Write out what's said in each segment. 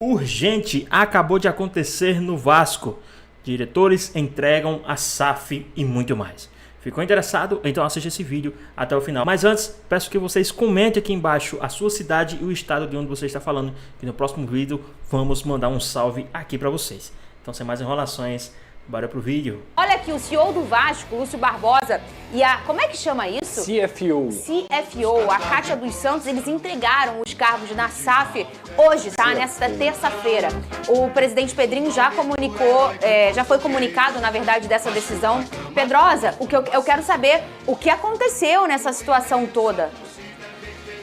Urgente acabou de acontecer no Vasco. Diretores entregam a SAF e muito mais. Ficou interessado? Então assista esse vídeo até o final. Mas antes, peço que vocês comentem aqui embaixo a sua cidade e o estado de onde você está falando. E no próximo vídeo vamos mandar um salve aqui para vocês. Então sem mais enrolações, bora pro vídeo. Olha aqui, o CEO do Vasco, Lúcio Barbosa, e a... como é que chama isso? CFO, a Kátia dos Santos, eles entregaram os cargos na SAF hoje, tá? Nesta terça-feira. O presidente Pedrinho já comunicou, já foi comunicado, na verdade, dessa decisão. Pedrosa, eu quero saber o que aconteceu nessa situação toda.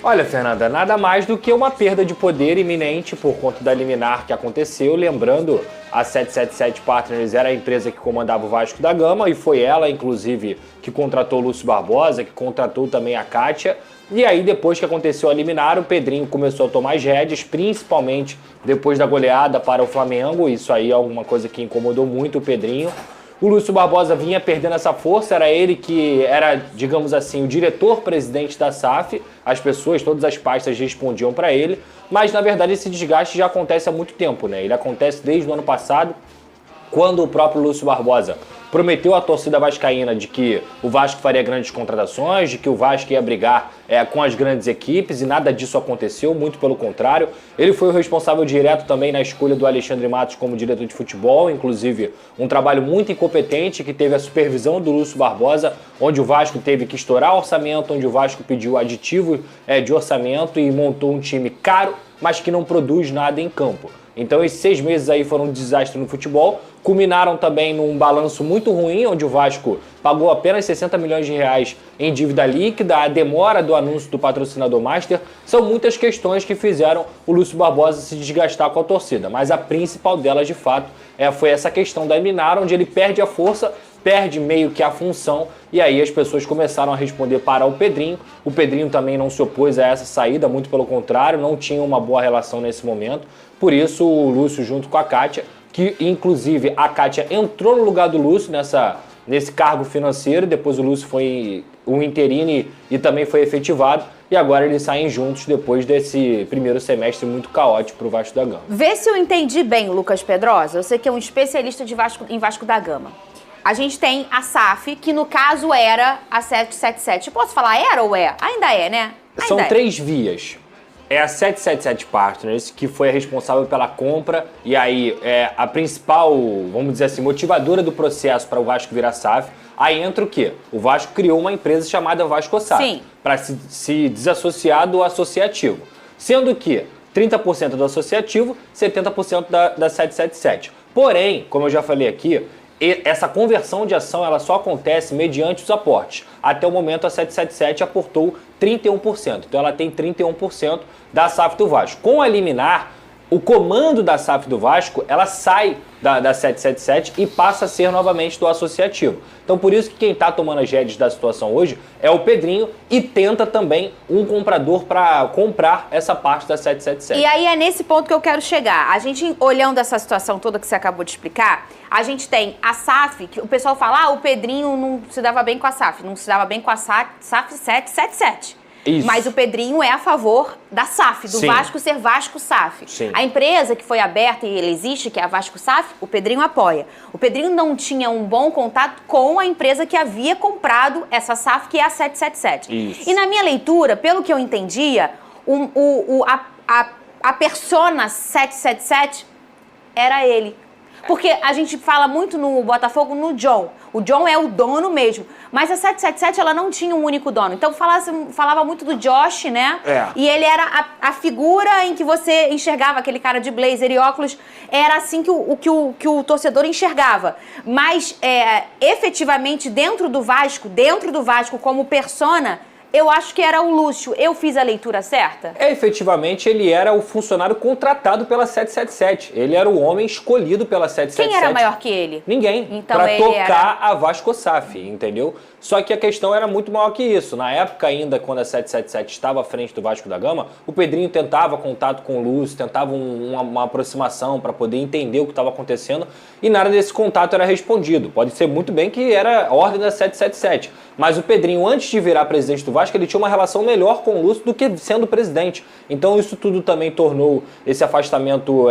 Olha, Fernanda, nada mais do que uma perda de poder iminente por conta da liminar que aconteceu. Lembrando, a 777 Partners era a empresa que comandava o Vasco da Gama e foi ela, inclusive, que contratou o Lúcio Barbosa, que contratou também a Kátia. E aí, depois que aconteceu a liminar, o Pedrinho começou a tomar as rédeas, principalmente depois da goleada para o Flamengo. Isso aí é alguma coisa que incomodou muito o Pedrinho. O Lúcio Barbosa vinha perdendo essa força, era ele que era, digamos assim, o diretor-presidente da SAF, as pessoas, todas as pastas respondiam para ele, mas na verdade esse desgaste já acontece há muito tempo, né? Ele acontece desde o ano passado, quando o próprio Lúcio Barbosa prometeu à torcida vascaína de que o Vasco faria grandes contratações, de que o Vasco ia brigar com as grandes equipes, e nada disso aconteceu, muito pelo contrário. Ele foi o responsável direto também na escolha do Alexandre Matos como diretor de futebol, inclusive um trabalho muito incompetente que teve a supervisão do Lúcio Barbosa, onde o Vasco teve que estourar orçamento, onde o Vasco pediu aditivo de orçamento e montou um time caro, mas que não produz nada em campo. Então esses 6 meses aí foram um desastre no futebol, culminaram também num balanço muito ruim, onde o Vasco pagou apenas 60 milhões de reais em dívida líquida, a demora do anúncio do patrocinador Master. São muitas questões que fizeram o Lúcio Barbosa se desgastar com a torcida, mas a principal delas, de fato, foi essa questão da liminar, onde ele perde a força, perde meio que a função, e aí as pessoas começaram a responder para o Pedrinho. O Pedrinho também não se opôs a essa saída, muito pelo contrário, não tinha uma boa relação nesse momento. Por isso o Lúcio, junto com a Kátia, que inclusive a Kátia entrou no lugar do Lúcio nesse cargo financeiro, depois o Lúcio foi um interino e também foi efetivado, e agora eles saem juntos depois desse primeiro semestre muito caótico para o Vasco da Gama. Vê se eu entendi bem, Lucas Pedrosa, você que é um especialista em Vasco da Gama. A gente tem a SAF, que no caso era a 777. Posso falar era ou é? Ainda é, né? São 3 vias. É a 777 Partners, que foi a responsável pela compra, e aí a principal, vamos dizer assim, motivadora do processo para o Vasco virar SAF. Aí entra o quê? O Vasco criou uma empresa chamada Vasco SAF, para se desassociar do associativo. Sendo que 30% do associativo, 70% da 777. Porém, como eu já falei aqui, essa conversão de ação ela só acontece mediante os aportes. Até o momento a 777 aportou 31%, então ela tem 31% da SAF do Vasco. Com a liminar, o comando da SAF do Vasco, ela sai da 777 e passa a ser novamente do associativo. Então por isso que quem está tomando as rédeas da situação hoje é o Pedrinho, e tenta também um comprador para comprar essa parte da 777. E aí é nesse ponto que eu quero chegar. A gente, olhando essa situação toda que você acabou de explicar, a gente tem a SAF, que o pessoal fala, o Pedrinho não se dava bem com a SAF, não se dava bem com a SAF 777. Isso. Mas o Pedrinho é a favor da SAF, do Vasco ser Vasco SAF. Sim. A empresa que foi aberta e ele existe, que é a Vasco SAF, o Pedrinho apoia. O Pedrinho não tinha um bom contato com a empresa que havia comprado essa SAF, que é a 777. Isso. E na minha leitura, pelo que eu entendia, a persona 777 era ele. Porque a gente fala muito no Botafogo no John. O John é o dono mesmo. Mas a 777, ela não tinha um único dono. Então falava muito do Josh, né? E ele era a figura em que você enxergava, aquele cara de blazer e óculos. Era assim que o torcedor enxergava. Mas efetivamente dentro do Vasco como persona, eu acho que era o Lúcio. Eu fiz a leitura certa? Efetivamente, ele era o funcionário contratado pela 777. Ele era o homem escolhido pela 777. Quem era maior que ele? Ninguém. Então para tocar era... a Vasco SAF, entendeu? Só que a questão era muito maior que isso. Na época ainda, quando a 777 estava à frente do Vasco da Gama, o Pedrinho tentava contato com o Lúcio, tentava uma aproximação para poder entender o que estava acontecendo, e nada desse contato era respondido. Pode ser muito bem que era ordem da 777. Mas o Pedrinho, antes de virar presidente do Vasco, ele tinha uma relação melhor com o Lúcio do que sendo presidente. Então isso tudo também tornou esse afastamento,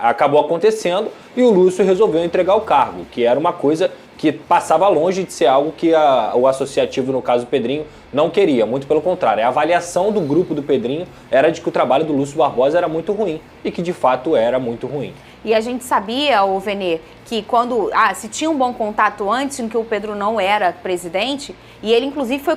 acabou acontecendo, e o Lúcio resolveu entregar o cargo, que era uma coisa que passava longe de ser algo que o associativo, no caso o Pedrinho, não queria. Muito pelo contrário, a avaliação do grupo do Pedrinho era de que o trabalho do Lúcio Barbosa era muito ruim, e que de fato era muito ruim. E a gente sabia, o Venê, que quando se tinha um bom contato antes, em que o Pedro não era presidente, e ele inclusive foi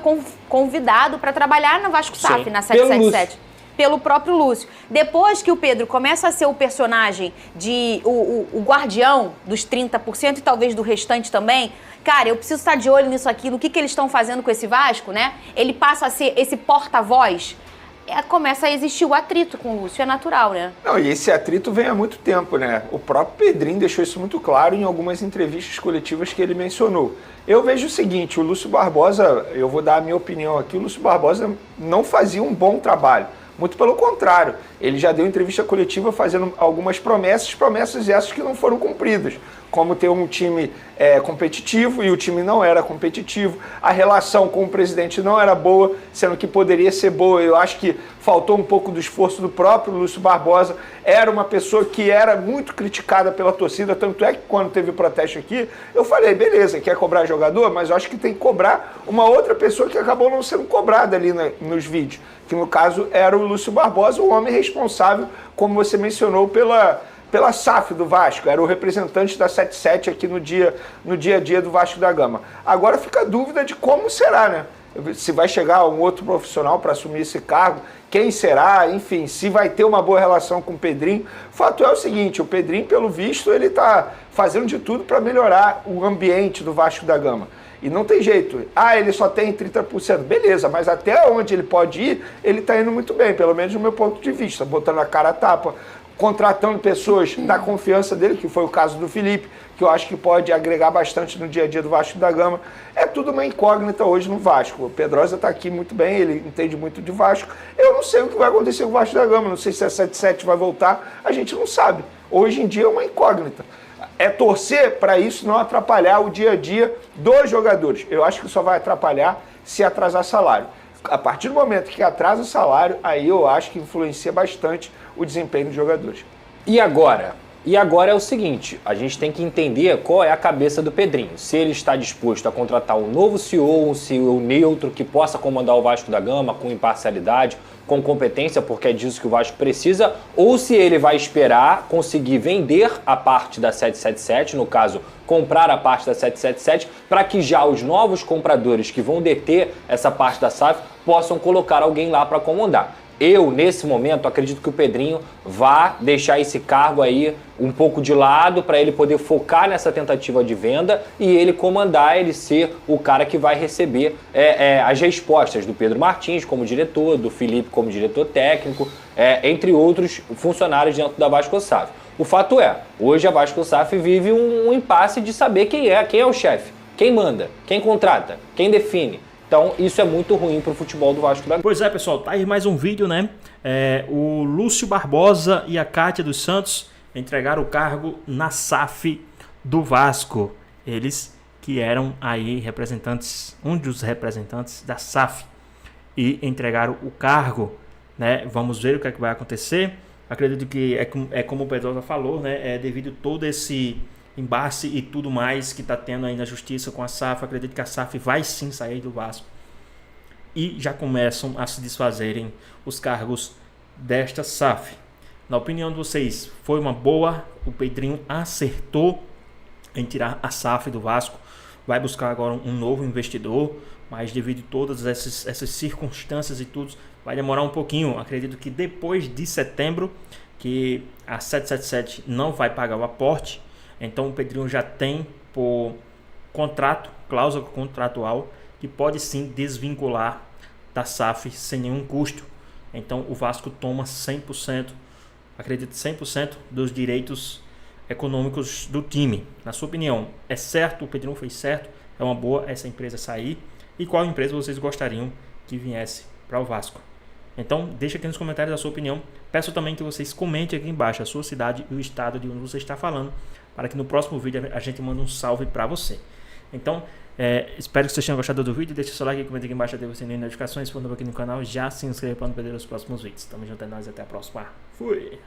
convidado para trabalhar na Vasco SAF, na 777. Pelo próprio Lúcio. Depois que o Pedro começa a ser o personagem de o guardião dos 30% e talvez do restante também, cara, eu preciso estar de olho nisso aqui, no que eles estão fazendo com esse Vasco, né? Ele passa a ser esse porta-voz. Começa a existir o atrito com o Lúcio, é natural, né? Não, e esse atrito vem há muito tempo, né? O próprio Pedrinho deixou isso muito claro em algumas entrevistas coletivas que ele mencionou. Eu vejo o seguinte, o Lúcio Barbosa, eu vou dar a minha opinião aqui, o Lúcio Barbosa não fazia um bom trabalho. Muito pelo contrário, ele já deu entrevista coletiva fazendo algumas promessas essas que não foram cumpridas, como ter um time competitivo e o time não era competitivo, a relação com o presidente não era boa, sendo que poderia ser boa. Eu acho que faltou um pouco do esforço do próprio Lúcio Barbosa, era uma pessoa que era muito criticada pela torcida, tanto é que quando teve o protesto aqui, eu falei, beleza, quer cobrar jogador, mas eu acho que tem que cobrar uma outra pessoa que acabou não sendo cobrada ali nos vídeos, que no caso era o Lúcio Barbosa, o homem responsável, como você mencionou, pela SAF do Vasco, era o representante da 77 aqui no dia a dia do Vasco da Gama. Agora fica a dúvida de como será, né? Se vai chegar um outro profissional para assumir esse cargo, quem será, enfim, se vai ter uma boa relação com o Pedrinho. O fato é o seguinte, o Pedrinho, pelo visto, ele está fazendo de tudo para melhorar o ambiente do Vasco da Gama. E não tem jeito. Ele só tem 30%. Beleza, mas até onde ele pode ir, ele está indo muito bem, pelo menos do meu ponto de vista. Botando a cara a tapa, contratando pessoas da confiança dele, que foi o caso do Felipe, que eu acho que pode agregar bastante no dia a dia do Vasco da Gama. É tudo uma incógnita hoje no Vasco. O Pedrosa está aqui muito bem, ele entende muito de Vasco. Eu não sei o que vai acontecer com o Vasco da Gama, não sei se a 77 vai voltar, a gente não sabe. Hoje em dia é uma incógnita. É torcer para isso não atrapalhar o dia a dia dos jogadores. Eu acho que só vai atrapalhar se atrasar salário. A partir do momento que atrasa o salário, aí eu acho que influencia bastante o desempenho dos jogadores. E agora? E agora é o seguinte, a gente tem que entender qual é a cabeça do Pedrinho. Se ele está disposto a contratar um novo CEO, um CEO neutro que possa comandar o Vasco da Gama com imparcialidade, com competência, porque é disso que o Vasco precisa, ou se ele vai esperar conseguir vender a parte da 777, no caso, comprar a parte da 777, para que já os novos compradores que vão deter essa parte da SAF possam colocar alguém lá para comandar. Eu, nesse momento, acredito que o Pedrinho vá deixar esse cargo aí um pouco de lado para ele poder focar nessa tentativa de venda e ele comandar, ele ser o cara que vai receber as respostas do Pedro Martins como diretor, do Felipe como diretor técnico, entre outros funcionários dentro da Vasco SAF. O fato é, hoje a Vasco SAF vive um impasse de saber quem é o chefe, quem manda, quem contrata, quem define. Então, isso é muito ruim para o futebol do Vasco da Gama. Pois é, pessoal, tá aí mais um vídeo, né? O Lúcio Barbosa e a Kátia dos Santos entregaram o cargo na SAF do Vasco. Eles que eram aí representantes, um dos representantes da SAF, e entregaram o cargo, né? Vamos ver o que é que vai acontecer. Acredito que é como o Pedrosa falou, né? Devido a todo esse embate e tudo mais que está tendo aí na justiça com a SAF, acredito que a SAF vai sim sair do Vasco e já começam a se desfazerem os cargos desta SAF. Na opinião de vocês, foi uma boa? O Pedrinho acertou em tirar a SAF do Vasco, vai buscar agora um novo investidor, mas devido a todas essas circunstâncias e tudo, vai demorar um pouquinho. Acredito que depois de setembro, que a 777 não vai pagar o aporte, então o Pedrinho já tem por contrato, cláusula contratual, que pode sim desvincular da SAF sem nenhum custo. Então o Vasco toma 100%, acredito 100% dos direitos econômicos do time. Na sua opinião, é certo? O Pedrinho fez certo? É uma boa essa empresa sair? E qual empresa vocês gostariam que viesse para o Vasco? Então deixa aqui nos comentários a sua opinião. Peço também que vocês comentem aqui embaixo a sua cidade e o estado de onde você está falando, para que no próximo vídeo a gente mande um salve para você. Então Espero que vocês tenham gostado do vídeo. Deixa seu like, comenta aqui embaixo, ativa o sininho de notificações. Se for novo aqui no canal, já se inscreva para não perder os próximos vídeos. Tamo junto, é nóis, até a próxima. Fui!